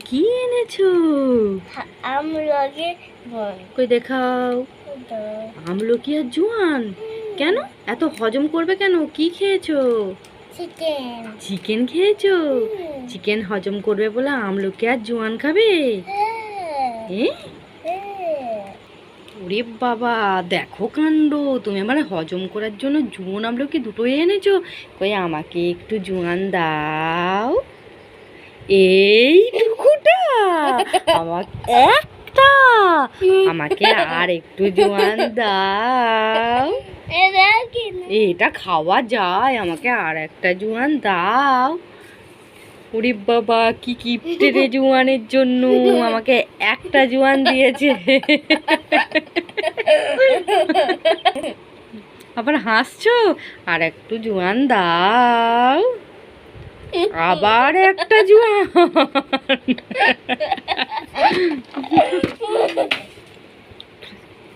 কি এনেছো? কই দেখাও। আমলকি আর জোয়ান? কেন এত হজম করবে কেন? কি খেয়েছো? চিকেন খেয়েছো? চিকেন হজম করবে বলে আমলকি আর জোয়ান খাবে? ওরে বাবা, দেখো কাণ্ড! তুমি আমার হজম করার জন্য জোয়ান আমলকি দুটোই এনেছো। কই আমাকে একটু জোয়ান দাও। এইটুকুটা? আমাকে একটা, আমাকে আর একটু জোয়ান দাও। এটা খাওয়া যায়? আমাকে আর একটা জোয়ান দাও। ওরে বাবা, কি কিপ্টে রে জোয়ানের জন্য! আমাকে একটা জোয়ান দিয়েছে। আবার হাসছো? আর একটু জোয়ান দাও। আবার একটা জোয়ান।